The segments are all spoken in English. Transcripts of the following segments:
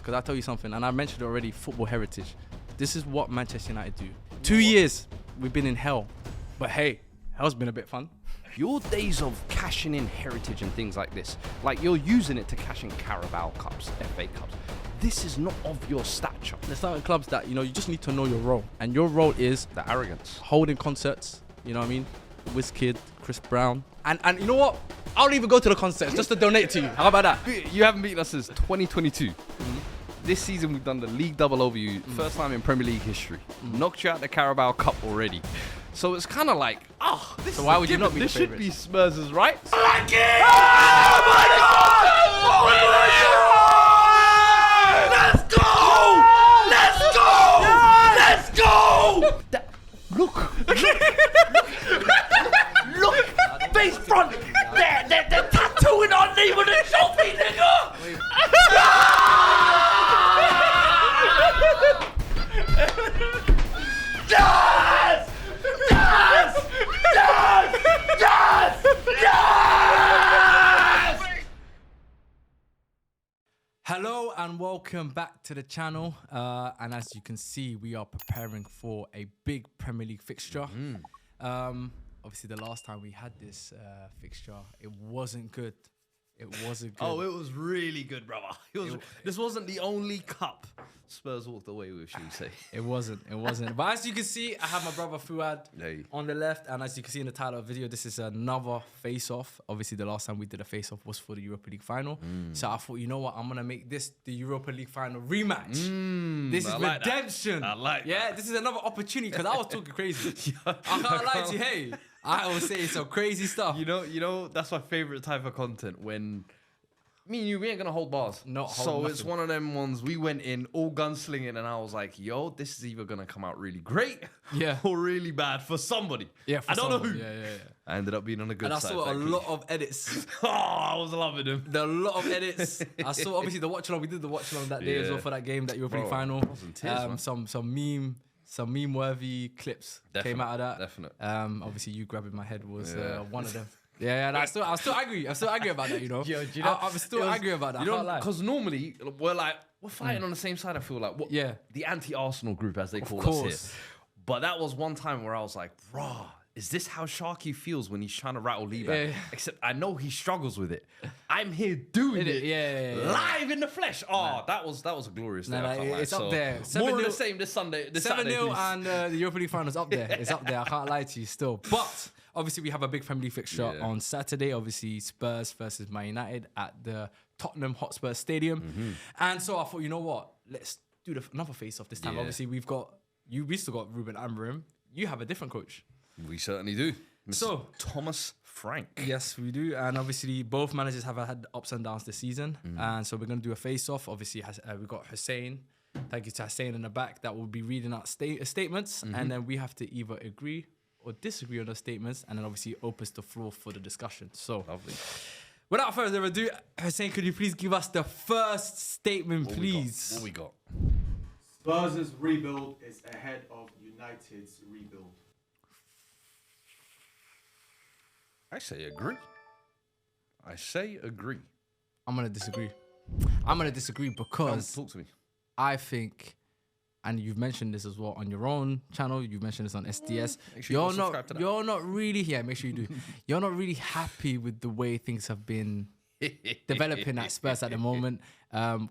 because I'll tell you something, and I mentioned it already, football heritage. This is what Manchester United do. 2 years, we've been in hell. But hey, hell's been a bit fun. Your days of cashing in heritage and things like this, like you're using it to cash in Carabao Cups, FA Cups. This is not of your stature. There's certain clubs that, you just need to know your role. And your role is The arrogance. holding concerts, you know what I mean? Wizkid, Chris Brown. And you know what? I'll even go to the concerts just to donate to you. How about that? You haven't beaten us since 2022. This season we've done the league double over you, first time in Premier League history. Knocked you out the Carabao Cup already. So it's kind of like, this So is why a would you given. not be the This should be favourites? Spurs' rights. I like it! Oh my God! Let's go! Let's go! Look! Face front! They're tattooing on me with a trophy, nigga! Yes! Yes! Yes! Yes! Yes! Hello and welcome back to the channel. And as you can see, we are preparing for a big Premier League fixture. Obviously, the last time we had this fixture, it wasn't good. It wasn't good. Oh, it was really good, brother. This wasn't the only cup Spurs walked away with, should we say. It wasn't. But as you can see, I have my brother Fuad Hey. on the left. And as you can see in the title of the video, this is another face-off. Obviously, the last time we did a face-off was for the Europa League final. So I thought, you know what? I'm going to make this the Europa League final rematch. This is I like that. redemption. I like Yeah, that. this is another opportunity because I was talking crazy. I can't lie to you. Hey, I was saying some crazy stuff. You know, that's my favorite type of content when me and you, we ain't gonna hold bars. Not hold So nothing. it's one of them ones we went in all gunslinging, and I was like, yo, this is either gonna come out really great, Yeah. or really bad for somebody. Yeah, for I don't know someone. who. Yeah. I ended up being on a good And I side. saw a thankfully. lot of edits. Oh, I was loving him. A lot of edits. I saw obviously the watch along. We did the watch along that day as Yeah. well for that game, that Europa League Bro, final. I was in tears, man. Some meme worthy clips came out of that. Definite. Obviously you grabbing my head was one of them. Yeah, and I'm still angry. I'm still angry about that. Yo, do you know, I'm still angry about that. You I know, can't lie. because normally we're fighting on the same side. I feel like Yeah. the anti-Arsenal group, as they call us course. here. But that was one time where I was like, "Raw, is this how Sharky feels when he's trying to rattle Liban?" Yeah. Except I know he struggles with it. I'm here doing it, Yeah. live in the flesh. Oh, that was a glorious day. No, I can't lie. it's up there. More of 7-0 the same this Sunday. This Saturday, 7-0 please. and the Europa League finals up there. It's up there. I can't lie to you still. But obviously we have a big Premier League fixture Yeah. on Saturday. Obviously Spurs versus Man United at the Tottenham Hotspur Stadium. And so I thought, you know what? Let's do another face-off this time. Yeah. Obviously we still got Ruben Amorim. You have a different coach. We certainly do. Mr. So- Thomas Frank. Yes, we do. And obviously, both managers have had ups and downs this season. And so we're going to do a face-off. Obviously, we've got Hussein. Thank you to Hussein in the back that will be reading out statements. And then we have to either agree or disagree on those statements. And then obviously opens the floor for the discussion. So Lovely. without further ado, Hussein, could you please give us the first statement, please? What we got? Spurs' rebuild is ahead of United's rebuild. I say agree. I'm going to disagree. I'm going to disagree because Talk to me. I think, and you've mentioned this as well on your own channel, you've mentioned this on SDS. Make sure you You're subscribe to that. you're not really, make sure you do. You're not really happy with the way things have been developing at Spurs at the moment.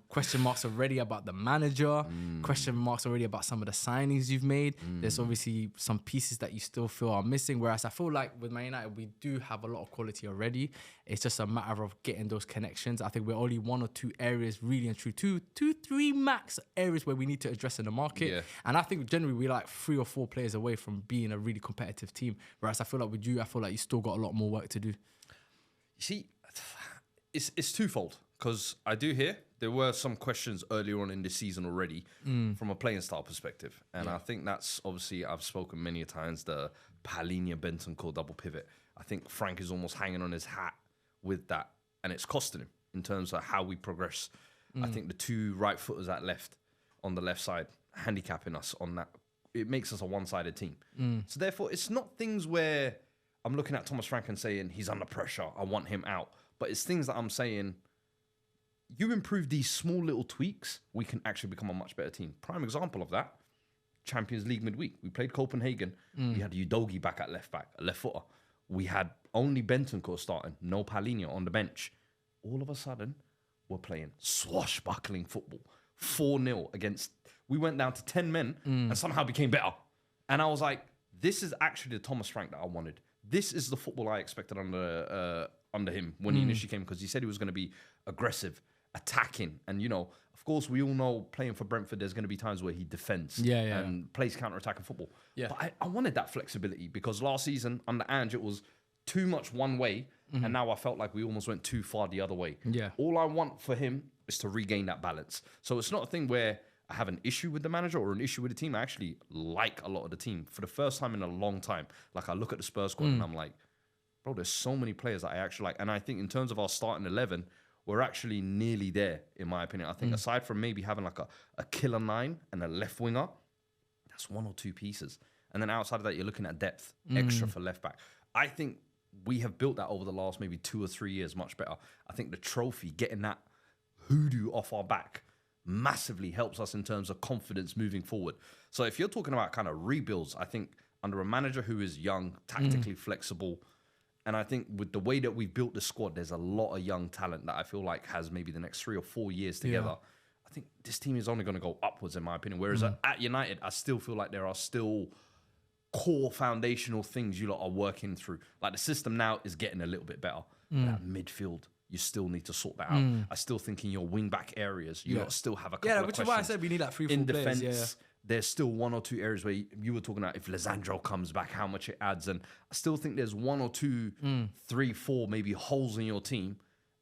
Question marks already about the manager. Question marks already about some of the signings you've made. There's obviously some pieces that you still feel are missing. Whereas I feel like with Man United, we do have a lot of quality already. It's just a matter of getting those connections. I think we're only one or two areas really and true. Two, three max areas where we need to address in the market. Yeah. And I think generally we're like 3 or 4 players away from being a really competitive team. Whereas I feel like with you, I feel like you still got a lot more work to do. You see, it's twofold, because I do hear there were some questions earlier on in the season already from a playing style perspective. And I think that's obviously, I've spoken many a times, the Palhinha Benton core double pivot. I think Frank is almost hanging on his hat with that, and it's costing him in terms of how we progress. I think the 2 right footers on the left side, handicapping us on that. It makes us a one-sided team. So therefore, it's not things where I'm looking at Thomas Frank and saying he's under pressure, I want him out. But it's things that I'm saying, you improve these small little tweaks, we can actually become a much better team. Prime example of that, Champions League midweek. We played Copenhagen. We had Udogi back at left back, a left footer. We had only Bentancur starting, no Paulinho on the bench. All of a sudden, we're playing swashbuckling football. 4-0 against... We went down to 10 men and somehow became better. And I was like, this is actually the Thomas Frank that I wanted. This is the football I expected under him when he initially came, because he said he was going to be aggressive, attacking. And, you know, of course, we all know playing for Brentford, there's going to be times where he defends and plays counter-attacking football. Yeah. But I wanted that flexibility, because last season under Ange, it was too much one way. And now I felt like we almost went too far the other way. Yeah. All I want for him is to regain that balance. So it's not a thing where I have an issue with the manager or an issue with the team. I actually like a lot of the team for the first time in a long time. Like, I look at the Spurs squad and I'm like, bro, there's so many players that I actually like. And I think in terms of our starting 11, we're actually nearly there, in my opinion. I think aside from maybe having like a killer 9 and a left winger, that's 1 or 2 pieces. And then outside of that, you're looking at depth, extra for left back. I think we have built that over the last maybe 2 or 3 years much better. I think the trophy, getting that hoodoo off our back, massively helps us in terms of confidence moving forward. So if you're talking about kind of rebuilds, I think under a manager who is young, tactically flexible, and I think with the way that we've built the squad, there's a lot of young talent that I feel like has maybe the next 3 or 4 years together. I think this team is only going to go upwards, in my opinion. Whereas at United, I still feel like there are still core foundational things you lot are working through. Like, the system now is getting a little bit better. But at midfield, you still need to sort that out. I still think in your wing back areas, you lot still have a couple of questions. Which is why I said we need like 3-4 in players. defense. There's still 1 or 2 areas where you were talking about if Lisandro comes back, how much it adds. And I still think there's 1 or 2, 3, 4 maybe holes in your team.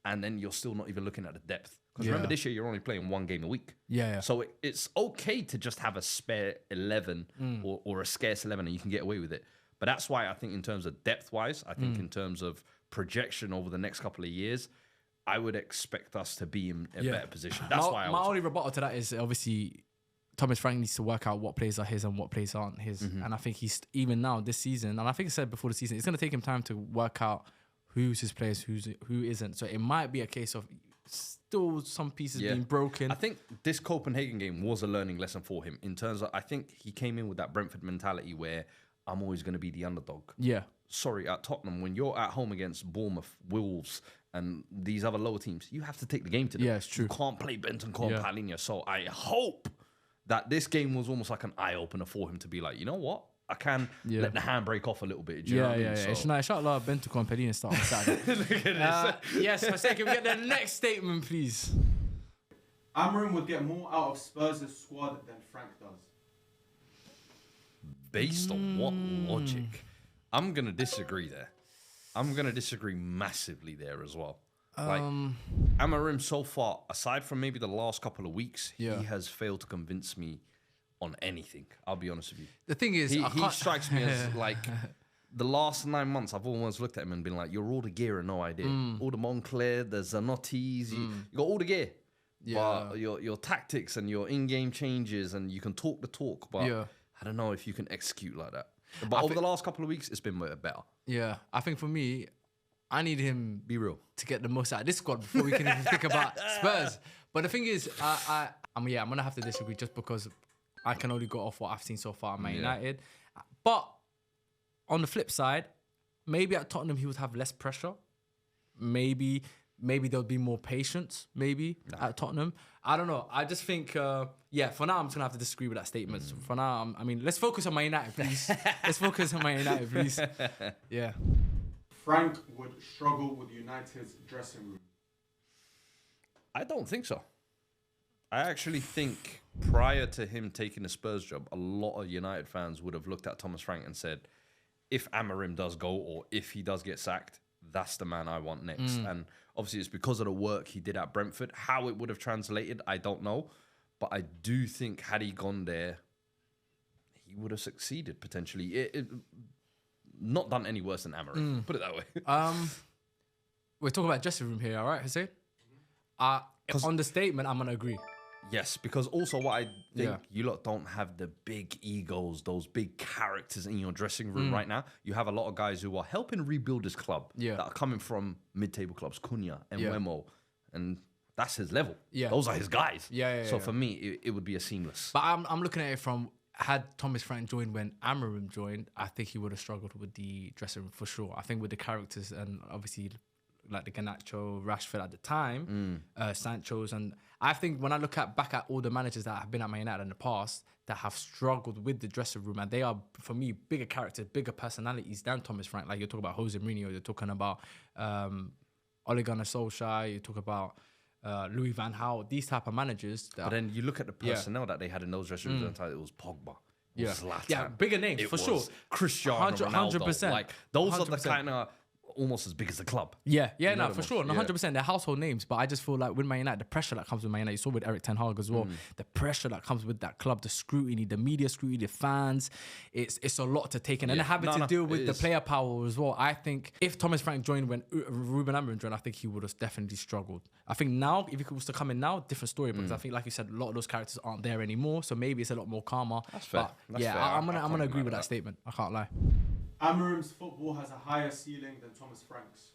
And then you're still not even looking at the depth. Because remember, this year you're only playing 1 game a week. So it's okay to just have a spare 11 or a scarce 11 and you can get away with it. But that's why I think in terms of depth-wise, I think in terms of projection over the next couple of years, I would expect us to be in a better position. That's why my only rebuttal to that is obviously Thomas Frank needs to work out what players are his and what players aren't his. And I think he's, even now this season, and I think I said before the season, it's going to take him time to work out who's his players, who isn't. So it might be a case of still some pieces being broken. I think this Copenhagen game was a learning lesson for him in terms of, I think he came in with that Brentford mentality where I'm always going to be the underdog. Sorry, at Tottenham, when you're at home against Bournemouth, Wolves, and these other lower teams, you have to take the game to them. It's true. You can't play Bentancur and Paulinho. So I hope that this game was almost like an eye-opener for him to be like, you know what? I can let the handbrake off a little bit. Do you know what I mean? So, inshallah, Bentancur and Paulinho start on Saturday. look at this. Yes, can we get the next statement, please? Amorim would get more out of Spurs' squad than Frank does. Based on what logic? I'm going to disagree there. I'm going to disagree massively there as well. Like, Amorim so far, aside from maybe the last couple of weeks, he has failed to convince me on anything. I'll be honest with you. The thing is, he strikes me as like the last 9 months, I've almost looked at him and been like, you're all the gear and no idea. All the Moncler, the Zanottis, you got all the gear. But your tactics and your in-game changes, and you can talk the talk, but I don't know if you can execute like that. But over the last couple of weeks, it's been better. Yeah, I think for me, I need him be real to get the most out of this squad before we can even think about Spurs. But the thing is, I'm gonna have to disagree just because I can only go off what I've seen so far at Man United. But on the flip side, maybe at Tottenham he would have less pressure. Maybe there'll be more patience. At Tottenham, I don't know. I just think, for now I'm just gonna have to disagree with that statement. So for now, let's focus on Man United, please. Yeah. Frank would struggle with United's dressing room. I don't think so. I actually think prior to him taking the Spurs job, a lot of United fans would have looked at Thomas Frank and said, if Amorim does go or if he does get sacked, that's the man I want next. And obviously it's because of the work he did at Brentford. How it would have translated, I don't know. But I do think had he gone there, he would have succeeded potentially. Not done any worse than Amorim. Put it that way. We're talking about dressing room here, all right, Jose? On the statement, I'm going to agree. Yes, because also what I think, you lot don't have the big egos, those big characters in your dressing room right now. You have a lot of guys who are helping rebuild this club that are coming from mid-table clubs, Cunha and Wemo. And that's his level. Yeah. Those are his guys. So Yeah. for me, it would be a seamless. But I'm looking at it from, had Thomas Frank joined when Amarim joined, I think he would have struggled with the dressing room for sure. I think with the characters and obviously like the Garnacho, Rashford at the time, Sancho's, and I think when I look back at all the managers that have been at Man United in the past that have struggled with the dressing room, and they are, for me, bigger characters, bigger personalities than Thomas Frank. Like you're talking about Jose Mourinho, you're talking about Ole Gunnar Solskjaer, you talk about Louis van Gaal, these type of managers. But then you look at the personnel that they had in those dressing rooms. It was Pogba. It was Zlatan. Bigger names It for was sure. Cristiano Ronaldo. 100%. Like those are the 100%. kind of almost as big as the club. Yeah, know no, them for ones. sure. No, Yeah. 100%. They're household names, but I just feel like with Man United, the pressure that comes with Man United, you saw with Eric Ten Hag as well, the pressure that comes with that club, the scrutiny, the media scrutiny, the fans, it's a lot to take in. And then having to deal with the player power as well. I think if Thomas Frank joined when Ruben Amorim joined, I think he would have definitely struggled. I think now, if he was to come in now, different story, because I think, like you said, a lot of those characters aren't there anymore, so maybe it's a lot more calmer. That's fair. But That's yeah, fair. I'm I gonna can't agree deny with that that. statement. I can't lie. Amarim's football has a higher ceiling than Thomas Frank's.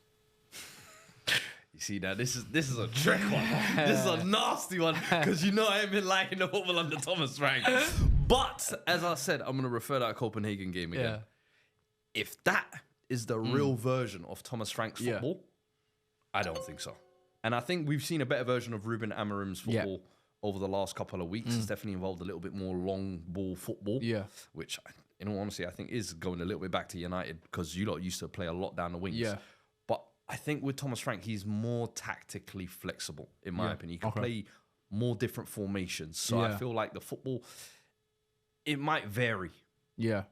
You see now, this is a trick one. This is a nasty one because you know I ain't been liking the football under Thomas Frank. But as I said, I'm gonna refer to that Copenhagen game again. Yeah. If that is the real version of Thomas Frank's Yeah. football, I don't think so. And I think we've seen a better version of Ruben Amorim's football over the last couple of weeks. It's definitely involved a little bit more long ball football. Yeah. Which, in all honesty, I think is going a little bit back to United because you lot used to play a lot down the wings. Yeah. But I think with Thomas Frank, he's more tactically flexible, in my opinion. He can play more different formations. So I feel like the football, it might vary. Yeah.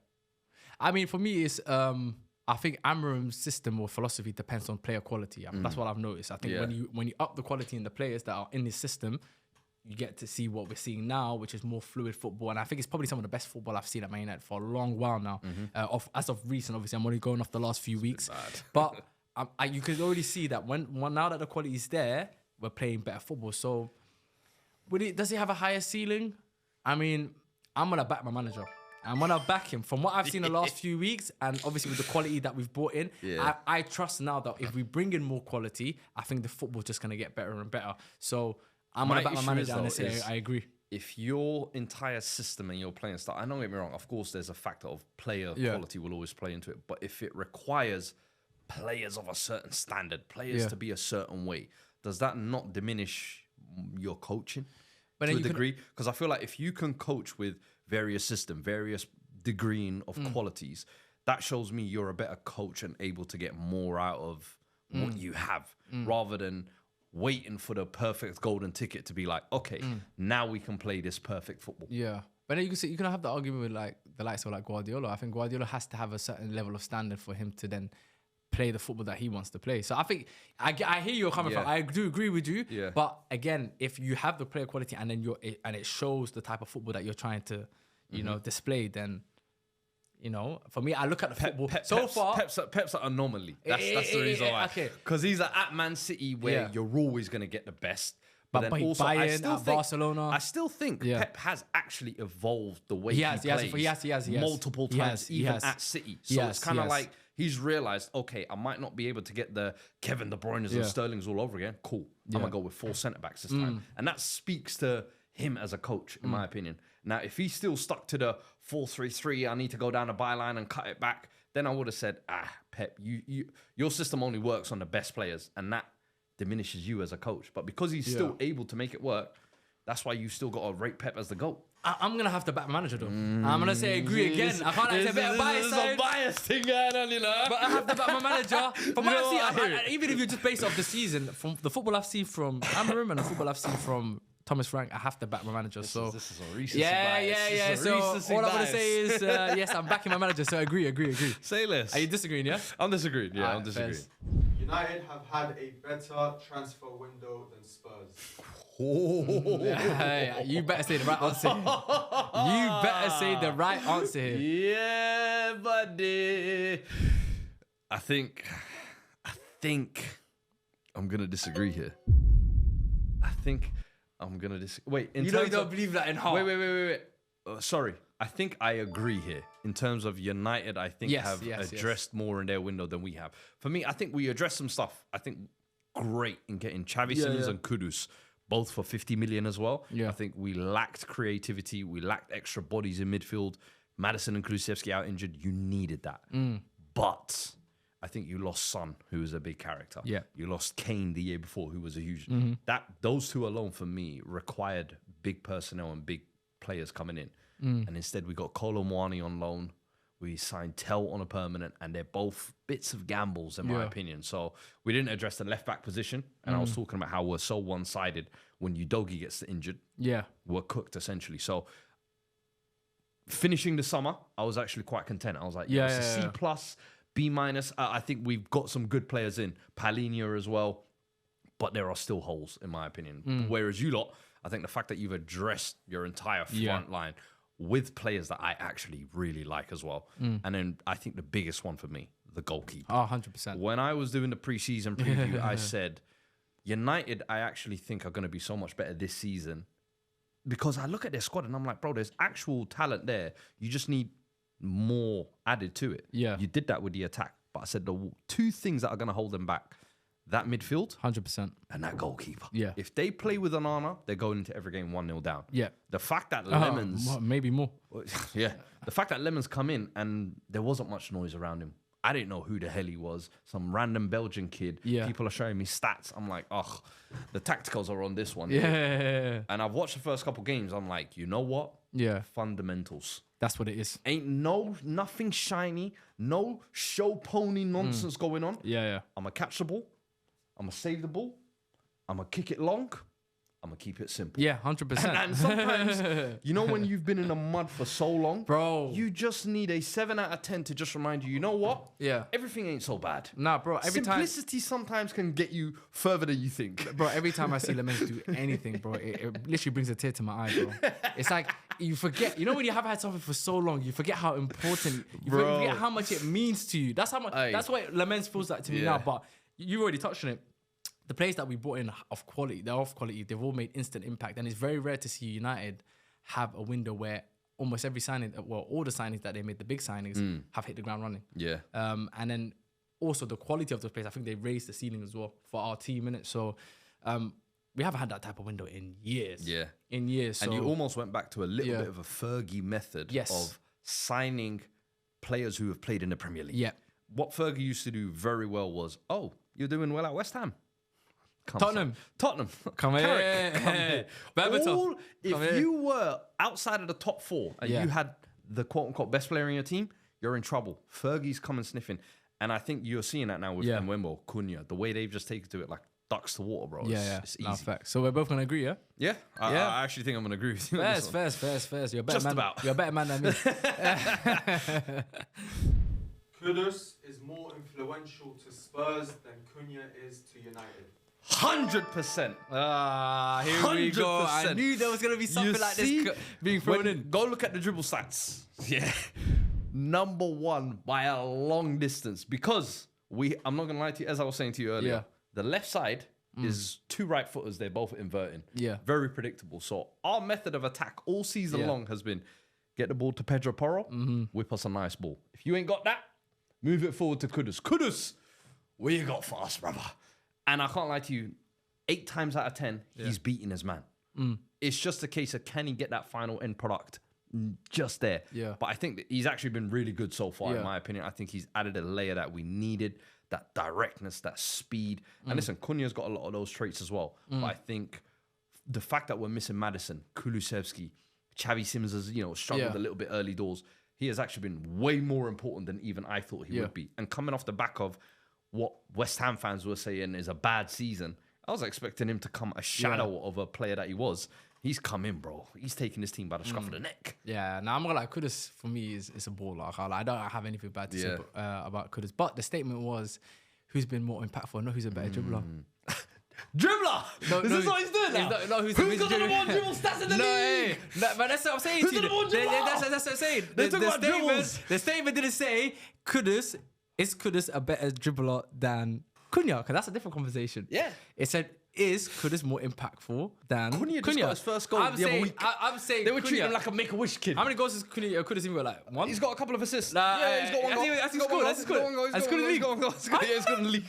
I mean, for me, it's I think Amarim's system or philosophy depends on player quality. I mean, that's what I've noticed. I think when you up the quality in the players that are in his system, you get to see what we're seeing now, which is more fluid football. And I think it's probably some of the best football I've seen at Man United for a long while now. As of recent, obviously, I'm only going off the last few weeks. But you can already see that when now that the quality is there, we're playing better football. So does he have a higher ceiling? I mean, I'm going to back my manager. I'm going to back him. From what I've seen the last few weeks, and obviously with the quality that we've brought in, I trust now that if we bring in more quality, I think the football's just going to get better and better. So I'm going to back my manager and say I agree. If your entire system and your playing style, and don't get me wrong, of course, there's a factor of player quality will always play into it. But if it requires players of a certain standard, players to be a certain way, does that not diminish your coaching to a degree? Because I feel like if you can coach with various systems, various degree of qualities, that shows me you're a better coach and able to get more out of what you have, rather than waiting for the perfect golden ticket to be like, okay, now we can play this perfect football. Yeah. But then you can have the argument with like the likes of like Guardiola. I think Guardiola has to have a certain level of standard for him to then play the football that he wants to play. So I think I hear you're coming from. I do agree with you. Yeah. But again, if you have the player quality and then it shows the type of football that you're trying to, you know, display, then for me, I look at the football. Pep's an anomaly. That's the reason why. Okay. Because he's at Man City where you're always going to get the best. But then by also, I Bayern, still at think, Barcelona. I still think Pep has actually evolved the way He he has, plays multiple times, even at City. So it's kind of like he's realised, okay, I might not be able to get the Kevin De Bruyne's and Sterling's all over again. Cool. I'm going to go with 4 centre-backs this time. And that speaks to him as a coach, in my opinion. Now, if he's still stuck to the 4-3-3, I need to go down the byline and cut it back, then I would have said, Pep, your system only works on the best players, and that diminishes you as a coach. But because he's still able to make it work, that's why you still got to rate Pep as the GOAT. I'm going to have to back manager though. I'm going to say agree again. I can't say a bit of bias. There's a bias thing going on, you know. But I have to back my manager. From what I've seen, even if you just base off the season, from the football I've seen from Amarim and the football I've seen from Thomas Frank, I have to back my manager. This is a recency bias. So all I'm going to say is, yes, I'm backing my manager. So agree. Say less. Are you disagreeing, yeah? I'm disagreeing, yeah, I'm disagreeing. United have had a better transfer window than Spurs. You better say the right answer. You better say the right answer here. Yeah, buddy. I think I'm gonna disagree here. I think I'm gonna disagree. Wait, You don't believe that in heart. Wait. Sorry. I think I agree here. In terms of United, I think have addressed more in their window than we have. For me, I think we addressed some stuff. I think great in getting Xavi Simons and Kudus, both for 50 million as well. Yeah. I think we lacked creativity. We lacked extra bodies in midfield. Madison and Kulusevski out injured. You needed that. But I think you lost Son, who was a big character. Yeah. You lost Kane the year before, who was a huge... Those two alone, for me, required big personnel and big players coming in. And instead, we got Kolo Muani on loan. We signed Tell on a permanent, and they're both bits of gambles, in my opinion. So we didn't address the left-back position, and I was talking about how we're so one-sided. When Udogie gets injured, we're cooked, essentially. So finishing the summer, I was actually quite content. I was like, it's a C+, B-. I think we've got some good players in. Palhinha as well, but there are still holes, in my opinion. Whereas you lot, I think the fact that you've addressed your entire front line with players that I actually really like as well. And then I think the biggest one for me, the goalkeeper. Oh, 100%. When I was doing the preseason preview, I said, United, I actually think are going to be so much better this season because I look at their squad and I'm like, bro, there's actual talent there. You just need more added to it. Yeah. You did that with the attack. But I said the two things that are going to hold them back, that midfield 100%. and that goalkeeper. Yeah. If they play with Onana, they're going into every game 1-0 down. Yeah. The fact that Lemons... maybe more. yeah. The fact that Lemons come in and there wasn't much noise around him. I didn't know who the hell he was. Some random Belgian kid. Yeah. People are showing me stats. I'm like, oh, the tacticals are on this one. Yeah. And I've watched the first couple games. I'm like, you know what? Yeah. Fundamentals. That's what it is. Ain't nothing shiny, no show pony nonsense going on. Yeah. I'm going to catch the ball. I'm going to save the ball. I'm going to kick it long. I'm going to keep it simple. Yeah, 100%. And sometimes, you know, when you've been in the mud for so long, Bro. you just need a 7 out of 10 to just remind you, you know what? Yeah. Everything ain't so bad. Nah, bro, every time... Simplicity sometimes can get you further than you think. Bro, every time I see Lemons do anything, bro, it literally brings a tear to my eye, bro. It's like, you forget, you know when you have had something for so long, you forget how important, you forget how much it means to you. That's how much, that's what Lemons feels like to me now, but you already touched on it. The players that we brought in of quality, they're of quality, they've all made instant impact. And it's very rare to see United have a window where almost every signing, well, all the signings that they made, the big signings, have hit the ground running. Yeah. And then also the quality of those players, I think they raised the ceiling as well for our team, innit? So we haven't had that type of window in years. Yeah. In years. And so, you almost went back to a little bit of a Fergie method of signing players who have played in the Premier League. Yeah. What Fergie used to do very well was, oh, you're doing well at West Ham. Tottenham. Come here. If you were outside of the top 4 and you had the quote-unquote best player in your team, you're in trouble. Fergie's coming sniffing. And I think you're seeing that now with Mbeumo, Cunha, the way they've just taken to it like ducks to water, bro. It's easy. No, fact. So we're both going to agree, yeah? Yeah. I actually think I'm going to agree with you. Fairs. You're a better Just man. about. You're a better man than me. Kudus is more influential to Spurs than Cunha is to United. 100%. Here we go. I 100%. knew there was going to be something like this being thrown in. Go look at the dribble stats. Yeah. Number 1 by a long distance. Because I'm not going to lie to you, as I was saying to you earlier, the left side is 2 right footers. They're both inverting. Yeah. Very predictable. So our method of attack all season long has been get the ball to Pedro Porro, whip us a nice ball. If you ain't got that, move it forward to Kudus. Kudus, where you got fast, brother? And I can't lie to you, 8 times out of 10, he's beating his man. It's just a case of can he get that final end product just there. Yeah. But I think that he's actually been really good so far, in my opinion. I think he's added a layer that we needed, that directness, that speed. And listen, Cunha's got a lot of those traits as well. But I think the fact that we're missing Madison, Kulusevski, Xavi Simons has, struggled a little bit early doors. He has actually been way more important than even I thought he would be. And coming off the back of what West Ham fans were saying is a bad season, I was expecting him to come a shadow of a player that he was. He's come in, bro. He's taking his team by the scruff of the neck. Yeah, now I'm gonna like Kudus for me is a baller. I don't have anything bad to say about Kudus. But the statement was, who's been more impactful? Not who's a better dribbler. Dribbler! No, Is this what he's doing now? No, who's got the more dribble stats in the league? No, but that's what I'm saying to you. That's what I'm saying. The statement didn't say Kudus. Is Kudus a better dribbler than Cunha? Because that's a different conversation. Yeah. It said, is Kudus more impactful than Cunha just got his first goal the other week. I'm saying they were treating him like a Make-A-Wish kid. How many goals has Kudus even got? Like 1? He's got a couple of assists. He's got 1 goal. He's got 1 goal. He's got 1 goal. He's got 1 goal. Yeah, he's got a league.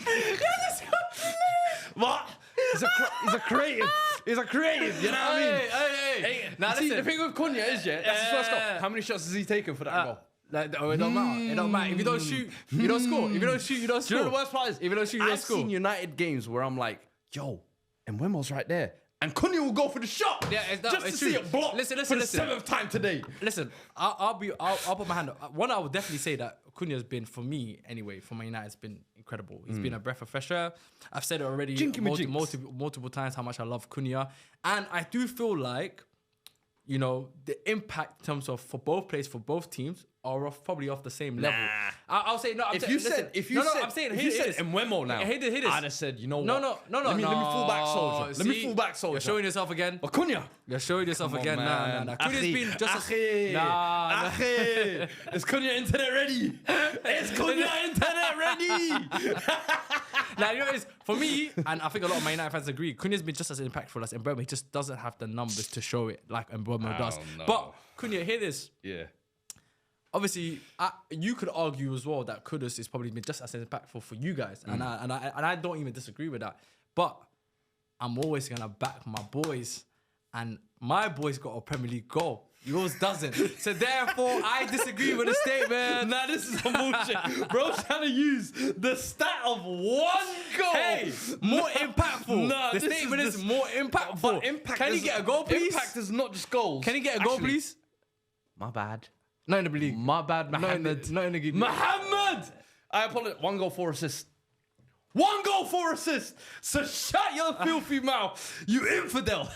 What? He's a creative. He's a creative. You know what I mean? Hey. Now See, listen. the thing with Cunha is, that's his first goal. How many shots has he taken for that goal? It don't matter. It don't matter. If you don't shoot, you don't score. If you don't shoot, you don't score. Do you know the worst part is? If you don't shoot, you don't I've score. seen United games where I'm like, yo, and Wemmel's right there. And Cunha will go for the shot. Yeah, just to see it blocked Listen. for the 7th time today. Listen, I'll put my hand up. One, I would definitely say that Cunha's been, for me anyway, for Man United, has been incredible. He's been a breath of fresh air. I've said it already multiple times how much I love Cunha. And I do feel like, you know, the impact in terms of for both players, for both teams, are probably off the same level. I'll say no. If you said Mbeumo now, Hear this. I'd have said, you know what? No. Let me fall back, soldier. Let me fall back, soldier. You're showing yourself again. But Cunha. You're showing yourself again. Nah. Cunha's been just Is Cunha internet ready? Is Cunha internet ready? Now, you know what it is? For me, and I think a lot of Man United fans agree, Cunha's been just as impactful as Mbeumo. He just doesn't have the numbers to show it like Mbeumo does. No. But Cunha, hear this. Yeah. Obviously, you could argue as well that Kudus has probably been just as impactful for you guys, and I don't even disagree with that. But I'm always gonna back my boys, and my boys got a Premier League goal. Yours doesn't. So therefore, I disagree with the statement. Nah, this is some bullshit. Bro's trying to use the stat of one goal. Hey, more impactful. Nah, the statement is more impactful. But impact Can he get a goal, please? Impact is not just goals. Can he get a goal, Actually, please? My bad. Not in the league. My bad, Mohammed. Not in the league. Mohammed! I apologize. 1 goal, 4 assists. 1 goal, 4 assists. So shut your filthy mouth, you infidel.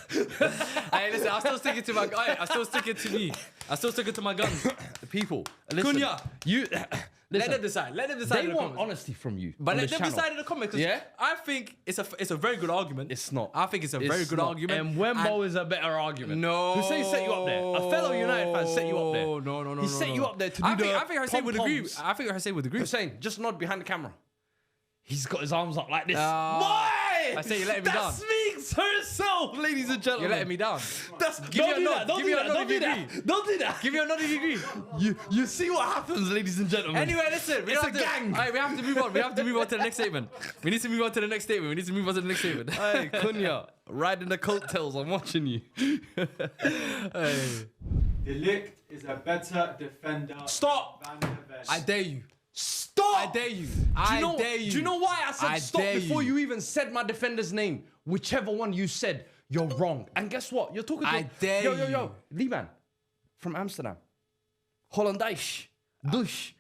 Hey, listen, I'm still sticking to my. I'm still sticking to me. I'm still sticking to my guns. People, listen, Cunha, you. Let them decide. Let them decide. They in the want comments. honesty from you. But on let this them channel. decide in the comments. Yeah? I think it's a very good argument. It's not. I think it's a very good not. argument. And Wembo is a better argument. No. Hussein set you up there. A fellow United fan set you up there. No. He set you up there to do the I think Hussein would agree. pom-poms. I think Hussein would agree. Hussein, just nod behind the camera. He's got his arms up like this. Why? Why? I say you're letting me that down. speaks for itself, ladies and gentlemen. You're letting me down. That's, Give don't me a do nod. that. Don't Give do me a that. nod Don't if do you that. agree. Don't do that. Give me a nod if you agree. You see what happens, ladies and gentlemen. Anyway, listen. It's a gang. All right, we have to move on. We have to move on to the next statement. We need to move on to the next statement. Hey, Cunha, riding the coattails. I'm watching you. Hey. De Ligt is a better defender. Stop. Van der Ven. I dare you. Stop! I dare you. I dare you. Do you know why I said I stop dare before you. you even said my defender's name? Whichever one you said, you're wrong. And guess what? You're talking to I dare yo, you. Liban from Amsterdam. Hollandisch. Douche.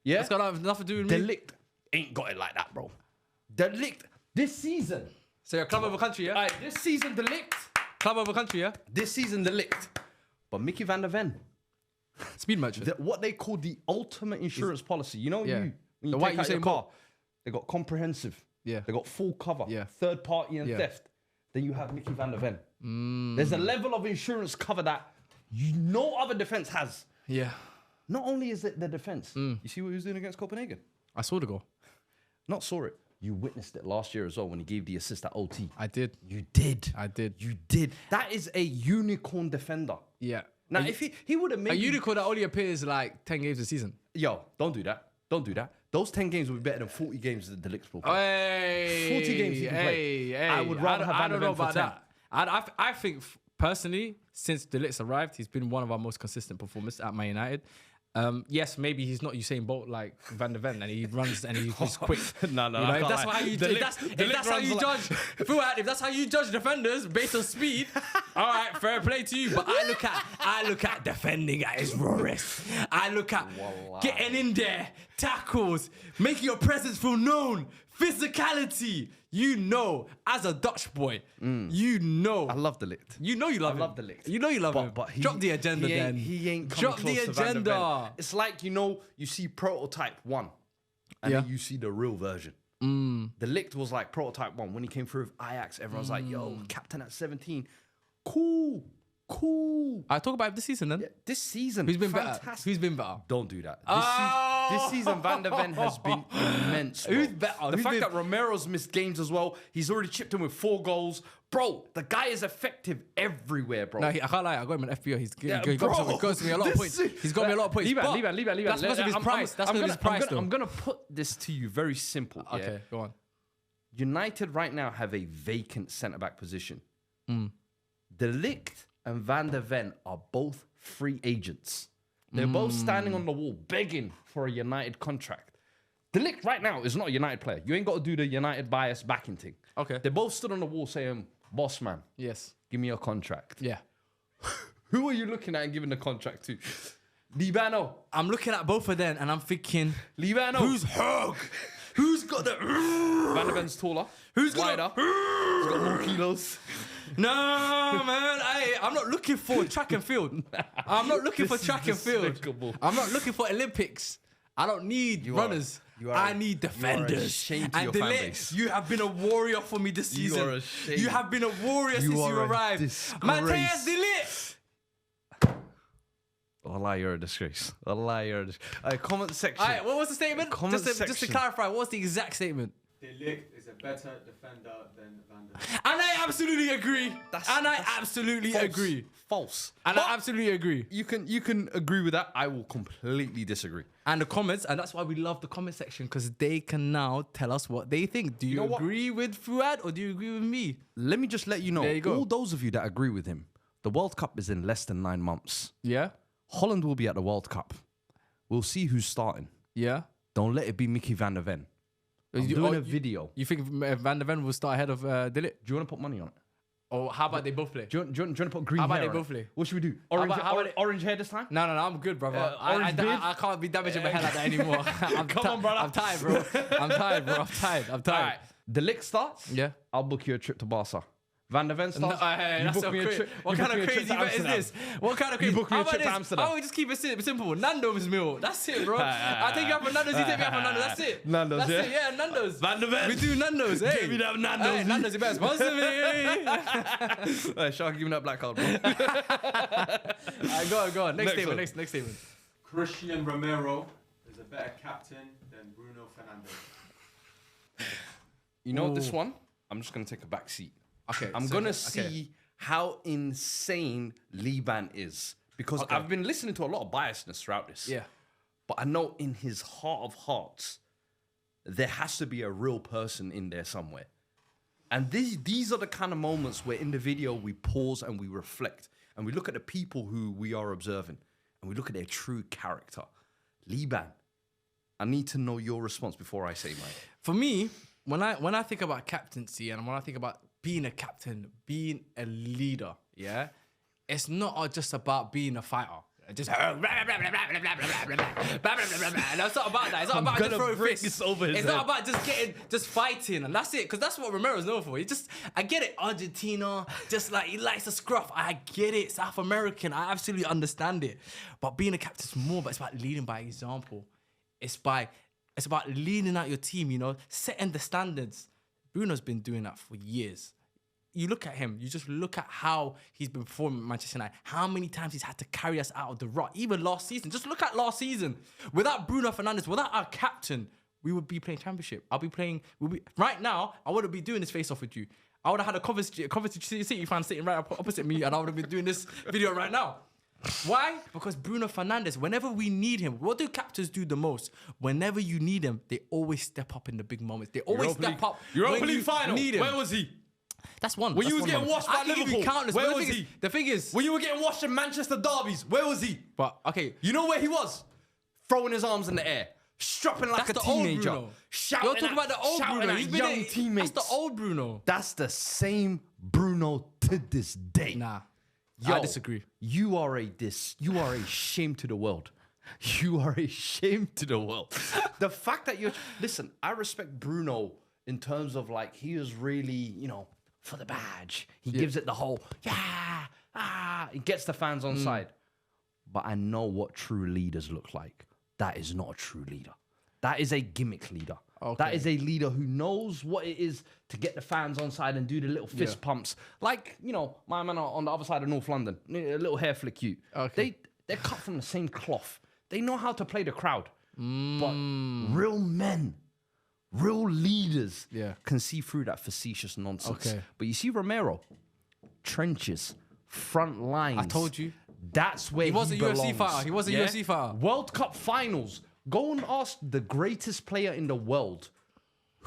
Yeah? That's got nothing to do with De me. Ligt ain't got it like that, bro. De Ligt, this season. So you're a club over country, yeah? Alright, this season, De Ligt. Club over country, yeah? This season, De Ligt. But Mickey van der Ven. Speed merchant. What they call the ultimate insurance policy. You know, Yeah. when The you white take out your Usain car, Bolt. they got comprehensive. Yeah. They got full cover. Yeah. Third party and Yeah. theft. Then you have Mickey van der Ven. There's a level of insurance cover that no other defense has. Yeah. Not only is it the defense. You see what he was doing against Copenhagen? I saw the goal. Not saw it. You witnessed it last year as well when he gave the assist at OT. I did. You did. I did. You did. That is a unicorn defender. Yeah. Now, if he would have made A unicorn that only appears like 10 games a season. Yo, don't do that. Don't do that. Those 10 games would be better than 40 games that De Ligt will play. Hey, 40 games he can play. I would rather have I Van der don't know Ven for about that. I think personally, since De Ligt's arrived, he's been one of our most consistent performers at Man United. Yes, maybe he's not Usain Bolt like Van der Ven, and he runs and he's quick. No, You know, I if can't that's lie. how you De if Ligt- that's, De if Ligt that's how runs you like- judge Fuad, if that's how you judge defenders based on speed, all right, fair play to you. But I look at defending at his rawest. I look at getting in there, tackles, making your presence feel known, physicality. You know, as a Dutch boy, you know. I love De Ligt. You know you love I him. love De Ligt. You know you love him. But he, Drop the agenda he ain't, then. He ain't coming Drop close the to Van der Ven. agenda. It's like, you know, you see prototype 1 and Yeah. then you see the real version. De Ligt was like prototype 1. When he came through with Ajax, everyone's like, yo, captain at 17. Cool. I talk about him this season then. Yeah, this season, Who's been fantastic. better? Who's been better? Don't do that. Oh! This season, Van der Ven has been immense. Bro. Who's better? The Who's fact been- that Romero's missed games as well, he's already chipped in with 4 goals. Bro, the guy is effective everywhere, bro. No, I can't lie. I got him an FBO. He bro, got me a lot of points. He's got me a lot of points. Liban. But That's because of his price. That's because of his price, though. I'm gonna put this to you very simple. Okay, go on. United right now have a vacant centre-back position. De Ligt and Van der Ven are both free agents. They're both standing on the wall begging for a United contract. De Ligt right now is not a United player. You ain't got to do the United bias backing thing. Okay. They both stood on the wall saying, boss man, Yes. give me a contract. Yeah. Who are you looking at and giving the contract to? Libano. I'm looking at both of them and I'm thinking, Libano. who's hug? Who's got the... Van der Ven's taller. Who's wider? He's got more kilos. No, man. I'm not looking for track and field. I'm not looking for This track is and field. despicable. I'm not looking for Olympics. I don't need runners. I need defenders. ashamed to And your De fan Ligt, base. you have been a warrior for me this You season. are ashamed. You have been a warrior since you are a arrived. disgrace. Mateus De Ligt. Allah, you're a disgrace. Allah, you're a disgrace. Comment section. All right, what was the statement? Comment Just to section. clarify, what was the exact statement? De Ligt is a better defender than Van der Ven. And I absolutely agree. That's absolutely false. agree. False. And But I absolutely agree. you can agree with that. I will completely disagree. And the comments, and that's why we love the comment section, because they can now tell us what they think. Do you, know what? agree with Fuad or do you agree with me? Let me just let you know, There you go. all those of you that agree with him, the World Cup is in less than 9 months. Yeah? Holland will be at the World Cup. We'll see who's starting. Yeah? Don't let it be Mickey van der Ven. I'm doing a video. You think Van der Ven will start ahead of De Ligt? Do you want to put money on it? Or how about they both play? Do you want to put green How about hair they on both it? play? What should we do? How Orange, about orange hair this time? No, I'm good, brother. orange beard? I can't be damaging my hair like that anymore. Come on, brother. I'm tired, bro. I'm tired. All right. De Ligt starts. Yeah. I'll book you a trip to Barca. Van der Ven No, starts. hey, that's so crazy. What kind of crazy bet is this? What kind of crazy? book me a How about trip to this? Amsterdam. How about we just keep it simple? Nando's meal. That's it, bro. I take you out for Nando's. You take me out for Nando's. That's it. Nando's, That's yeah? it. Yeah, Nando's. Van der Ven. We do Nando's. Hey, Give me that Nando's. Hey, Nando's, you better sponsor me. Hey, Shark, give me that black card, bro. Go on. Next Next one. statement. Next statement. Christian Romero is a better captain than Bruno Fernandes. You know this Ooh. one? I'm just going to take a back seat. Okay. I'm going to see how insane Liban is. Because Okay. I've been listening to a lot of biasness throughout this. Yeah. But I know in his heart of hearts, there has to be a real person in there somewhere. And these are the kind of moments where in the video we pause and we reflect. And we look at the people who we are observing. And we look at their true character. Liban, I need to know your response before I say mine. For me, when I think about captaincy and when I think about being a captain, being a leader, yeah, it's not just about being a fighter. Just and it's not about that. It's not about just throwing fists. It's not about just fighting, and that's it. Because that's what Romero's known for. I get it, Argentina, just like he likes to scruff. I get it, South American. I absolutely understand it. But being a captain's more. But it's about leading by example. It's about leading out your team. You know, setting the standards. Bruno's been doing that for years. You look at him, you just look at how he's been performing at Manchester United, how many times he's had to carry us out of the rut, even last season. Just look at last season. Without Bruno Fernandes, without our captain, we would be playing Championship. Right now, I wouldn't be doing this face-off with you. I would have had a Coventry City fan sitting right opposite me and I would have been doing this video right now. Why? Because Bruno Fernandes, whenever we need him, what do captains do the most? Whenever you need them, they always step up in the big moments. They always step up. Europa League final. Need him. Where was he? That's one. When That's you was one getting moment. washed by I can give you Liverpool, countless, where but was he? The thing is, When you were getting washed in Manchester derbies, where was he? but okay, You know where he was? Throwing his arms in the air, strapping like that's a the old teenager, Bruno. shouting You're talking about the old shouting Bruno. at He's been young teammates. That's the old Bruno. That's the same Bruno to this day. Nah, Yo, I disagree. You are a shame to the world. You are a shame to the world. The fact that listen, I respect Bruno in terms of like he is really, for the badge. He gives it the whole, he gets the fans on side. But I know what true leaders look like. That is not a true leader. That is a gimmick leader. Okay. That is a leader who knows what it is to get the fans on side and do the little fist pumps. Like, my man on the other side of North London, a little hair flick you. Okay. They're cut from the same cloth. They know how to play the crowd. But real men, real leaders can see through that facetious nonsense. Okay. But you see Romero, trenches, front lines. I told you. That's where he was a UFC belongs. fighter. He was a UFC fighter. World Cup finals. Go and ask the greatest player in the world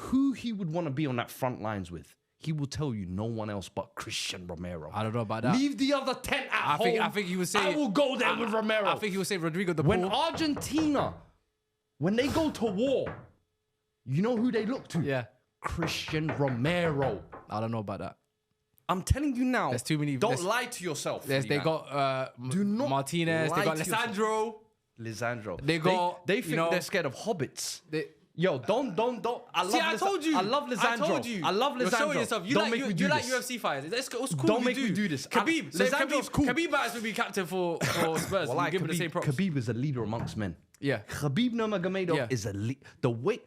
who he would want to be on that front lines with, he will tell you no one else but Christian Romero. I don't know about that. Leave the other 10 at home. I think he would say. I will go there with Romero. I think he would say Rodrigo de When Paul. Argentina, when they go to war, you know who they look to? Yeah. Christian Romero. I don't know about that. I'm telling you now. There's too many. Don't lie to yourself. They Liban. got Do not Martinez. They lie got to yourself. Lisandro. Lisandro. They got, They you think know, they're scared of hobbits. They, Yo, don't. I love. I told you. I love Lisandro. I told you. I love Lisandro. You're showing yourself. You don't like, make me do you like this. UFC fighters. It's cool. Don't you make me do this. Khabib. So Lisandro's cool. Khabib might as well be captain for Spurs. Well, Well, give him the same props. Khabib is a leader amongst men. Yeah. Khabib Nurmagomedov Yeah. is the way.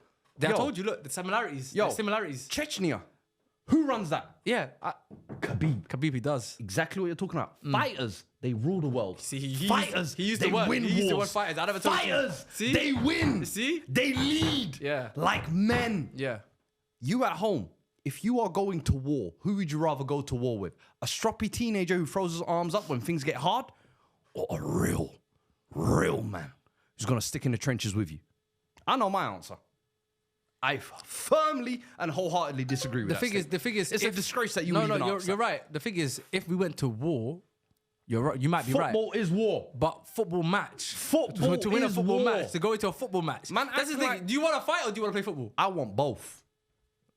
I Yo, told you. Look, the similarities. Yo. The similarities. Chechnya. Who runs that? Yeah. Khabib. He does. Exactly what you're talking about. Fighters, they rule the world. See, he fighters, used they the word. win He used the word wars. fighters. I never told you. Fighters, See? they win. See? They lead. Yeah. Like men. Yeah. You at home, if you are going to war, who would you rather go to war with? A stroppy teenager who throws his arms up when things get hard? Or a real man who's going to stick in the trenches with you? I know my answer. I firmly and wholeheartedly disagree with The that thing is, statement. It's a disgrace that you No, would even you're ask you're that. right. The thing is, if we went to war, you're right. You might be right. Football is war. But football match. Football to win a is football war. match, to go into a football match. Man, That's the acting thing. like- Do you want to fight or do you want to play football? I want both.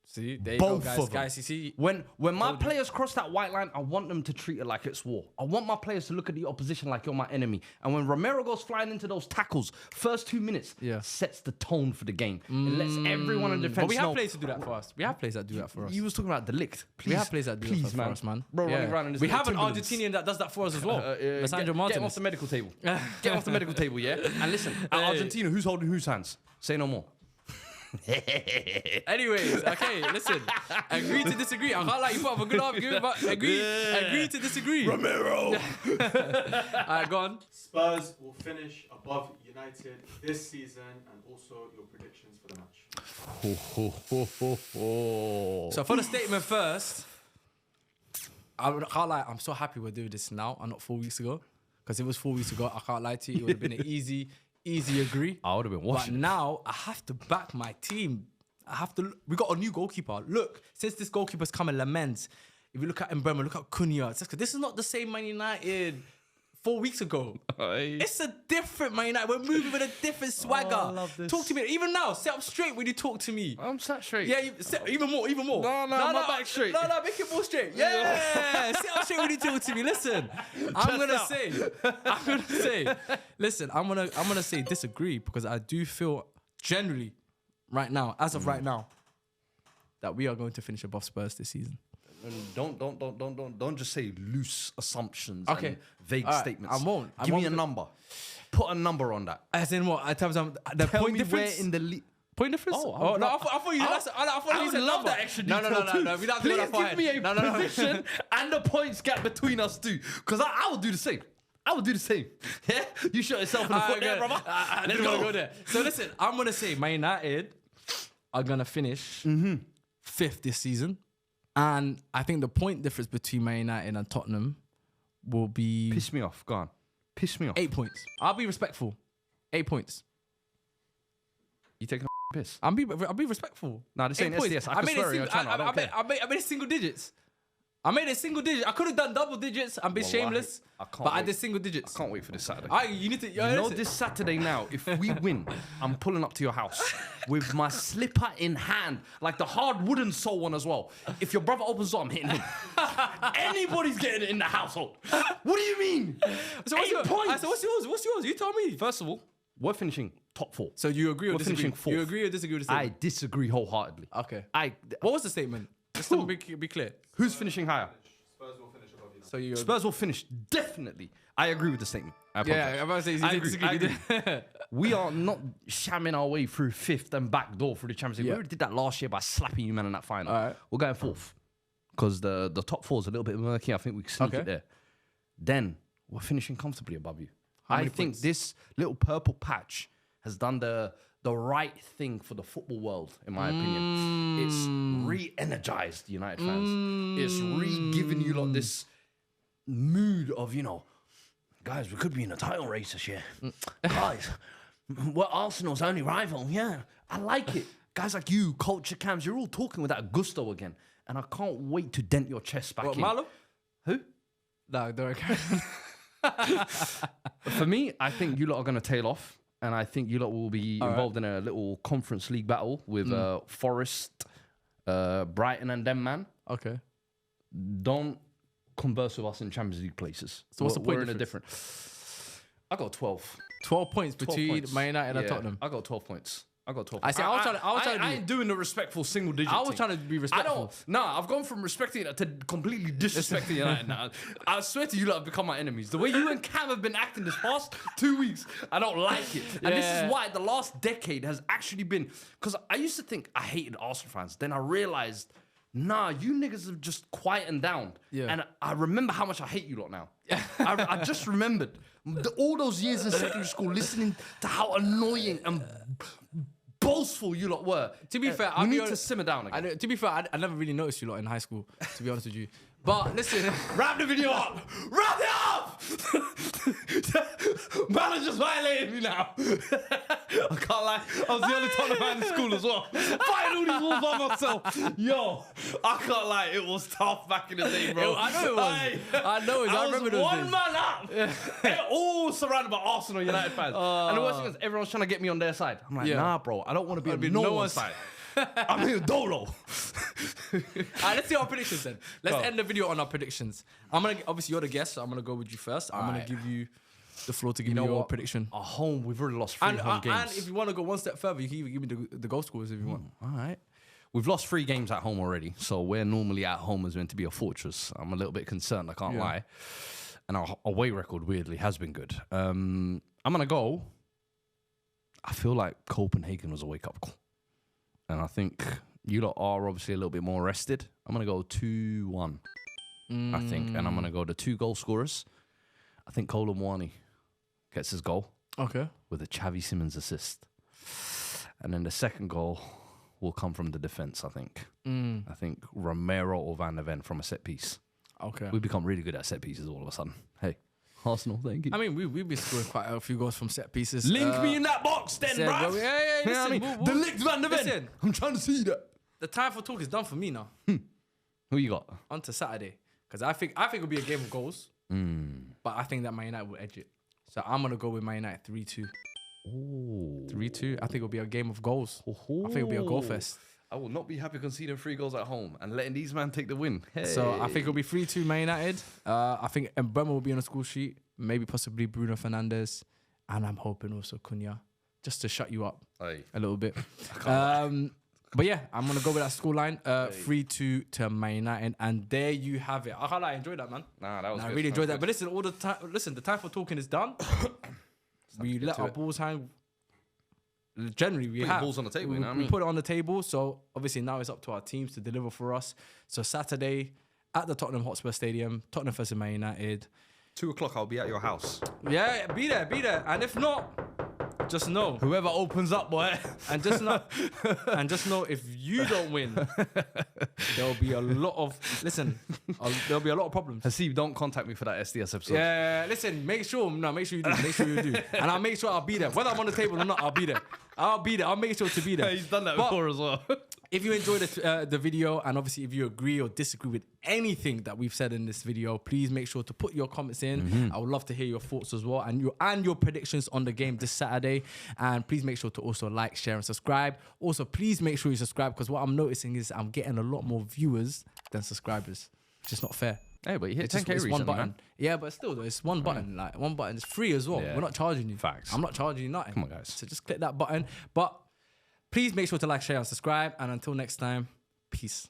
See, there you Both go, of guys. them. Guys, you see, When my players cross that white line, I want them to treat it like it's war. I want my players to look at the opposition like you're my enemy. And when Romero goes flying into those tackles, first 2 minutes Yeah. sets the tone for the game. It lets everyone in defense but we have know. players to do that for us. We have players that do that for us. You was talking about Delict. Please, We have players that do please, that for us, man. Bro, running around in this we little have an Timberlands. Argentinian that does that for us as well. Lisandro Get Martinez. him off the medical table. Get him off the medical table, yeah? And listen, at Argentina, who's holding whose hands? Say no more. Anyways, okay, listen. Agree to disagree. I can't like you put up a good argument, but agree to disagree. Romero! Alright, go on. Spurs will finish above United this season, and also your predictions for the match. So for the statement first, I can't lie, I'm so happy we're doing this now and not 4 weeks ago. Because if it was 4 weeks ago, I can't lie to you, it would have been an easy agree. I would have been But watching. now I have to back my team. We got a new goalkeeper. Look, since this goalkeeper's come in Lamens, if you look at Mbemba, look at Cunha. This is not the same Man United 4 weeks ago. It's a different Man United. We're moving with a different swagger. I love this. Talk to me. Even now, sit up straight when you talk to me. I'm sat straight. Yeah, even more. No, my back straight. No, make it more straight. Yeah, sit up straight when you talk to me. Listen, I'm gonna say, listen, I'm gonna say disagree because I do feel generally, right now, as of right now, that we are going to finish above Spurs this season. And don't just say loose assumptions Okay. and vague All right, statements. I won't. Give me a number. Put a number on that. As in what? In terms of the Tell point me difference. where in the league. Point difference? Oh, Oh, no, I thought you. I thought you would said love number. that extra No, detail too. we don't do Please that give fine. me a No. position and the points gap between us two, because I will do the same. I will do the same. Yeah, you shot yourself in the foot there, brother. I Let's didn't want to go. go there. So listen, I'm gonna say Man United are gonna finish fifth this season, and I think the point difference between Man United and Tottenham will be Piss me off. Go on. Piss me off. 8 points. I'll be respectful. 8 points. You taking a piss? I'll be respectful. Nah, this 8 ain't points. SDS. I can made it swear on your channel. I don't care. I made it single digits. I made it single digits. I could have done double digits and been Wallahi, shameless, I can't but I wait. did single digits. Can't wait for this Saturday. You need to. You know, this Saturday now, if we win, I'm pulling up to your house with my slipper in hand, like the hard wooden sole one as well. If your brother opens the door, I'm hitting him. Anybody's getting it in the household. What do you mean? So what's 8 yours? points. So what's yours? What's yours? You tell me. First of all, we're finishing top 4. So you agree or We're disagree? finishing fourth. You agree or disagree with the I statement? disagree wholeheartedly. Okay. What What was the statement? Just to be clear. Who's finishing higher? Spurs will finish above United. So you. Spurs will finish, definitely. I agree with the statement. I apologize. Yeah, I'm about to say you I did agree, disagree. I You did. We are not shamming our way through 5th and back door through the Champions League. Yeah. We already did that last year by slapping you man in that final. Alright. We're going 4th because the top 4 is a little bit murky. I think we can sneak Okay. it there. Then we're finishing comfortably above you. How I many think points? this little purple patch has done the right thing for the football world, in my opinion. It's re-energized United fans. It's re-giving you lot this mood of, guys, we could be in a title race this year. Guys, we're Arsenal's only rival. Yeah, I like it. guys like you, culture cams, you're all talking with that gusto again. And I can't wait to dent your chest back What, in. Marlo? Who? No, don't. For me, I think you lot are going to tail off. And I think you lot will be involved in a little conference league battle with Forest, Brighton and them, man. Okay. Don't converse with us in Champions League places. So what's the point We're in a different... I got 12. 12 points 12 between points. Man United and Yeah, Tottenham. I got 12 points. I got 12 I points. see, I was trying to I be- ain't doing the respectful single digit I was thing. trying to be respectful. I've gone from respecting it to completely disrespecting United now. I swear to you, lot have become my enemies. The way you and Cam have been acting this past 2 weeks, I don't like it. And this Yeah. is why the last decade has actually been... Because I used to think I hated Arsenal fans. Then I realised, nah, you niggas have just quietened down. Yeah. And I remember how much I hate you lot now. I just remembered. All those years in secondary school listening to how annoying and boastful you lot were. To be fair, we I'll be need honest- to simmer down again. To be fair, I never really noticed you lot in high school, to be honest with you. But listen, Wrap the video up! Wrap it up! Manager's violating me now. I can't lie. I was the only Tottenham man in school as well. Fighting all these walls by myself. Yo, I can't lie. It was tough back in the day, bro. I know it was. Hey, I know it was. I remember those one days. man up. They're all surrounded by Arsenal United fans. And the worst thing is everyone's trying to get me on their side. I'm like, Yeah. nah, bro. I don't want to be I'd on be no no one's one's- side. I'm here dolo. Alright, let's see our predictions then. Let's Go. end the video on our predictions. I'm gonna obviously you're the guest, so I'm gonna go with you first. I'm gonna Alright. give you the floor to give You me know your what? prediction. At home, we've already lost 3 And, home games. and if you want to go one step further, you can even give me the goal scorers if you want. All right. We've lost 3 games at home already. So where normally at home is meant to be a fortress, I'm a little bit concerned, I can't lie. And our away record, weirdly, has been good. I'm going to go. I feel like Copenhagen was a wake-up call. And I think you lot are obviously a little bit more rested. I'm going to go 2-1, I think. And I'm going to go the 2 goal scorers. I think Kolo Muani gets his goal Okay. with a Xavi Simons assist. And then the second goal will come from the defence, I think. I think Romero or Van der Ven from a set piece. Okay. We've become really good at set pieces all of a sudden. Hey, Arsenal, thank you. I mean, we've been scoring quite a few goals from set pieces. Link me in that box then, said, bruv. well, yeah, You know what I listen, mean? we'll- The linked Van der Ven. listen. I'm trying to see that. The time for talk is done for me now. Who you got? On to Saturday. Because I think it'll be a game of goals. But I think that Man United will edge it. So I'm gonna go with Man United 3-2. Oh. 3-2. I think it'll be a game of goals. I think it'll be a goal fest. I will not be happy conceding 3 goals at home and letting these men take the win. Hey. So I think it'll be 3-2 Man United. I think Mbeumo will be on the score sheet. Maybe possibly Bruno Fernandes. And I'm hoping also Cunha. Just to shut you up Aye. a little bit. But yeah, I'm going to go with that scoreline. 3-2 to Man United. And there you have it. I can't lie, I enjoyed that, man. Nah, that was I good. really enjoyed that. was But listen, all the time, the time for talking is done. We let to our it. balls hang. Generally, we Put your have. balls on the table, We, you know what I we mean? put it on the table. So obviously now it's up to our teams to deliver for us. So Saturday at the Tottenham Hotspur Stadium, Tottenham versus Man United. 2 o'clock, I'll be at your house. Yeah, be there. And if not, just know. Whoever opens up, boy. And just know if you don't win, there'll be a lot of there'll be a lot of problems. Hasib, don't contact me for that SDS episode. Yeah, listen, make sure you do. Make sure you do. And I'll make sure I'll be there. Whether I'm on the table or not, I'll be there. I'll make sure to be there. He's done that But before as well. if you enjoyed the video, and obviously if you agree or disagree with anything that we've said in this video, please make sure to put your comments in. I would love to hear your thoughts as well, and your predictions on the game this Saturday. And please make sure to also like, share, and subscribe. Also, please make sure you subscribe, because what I'm noticing is I'm getting a lot more viewers than subscribers, which is not fair. Hey, but you hit It's just 10K it's one recently, button. man. Yeah, but still, though, it's one button. Like one button. It's free as well. Yeah. We're not charging you. Facts. I'm not charging you nothing. Come on, guys. So just click that button. But please make sure to like, share, and subscribe. And until next time, peace.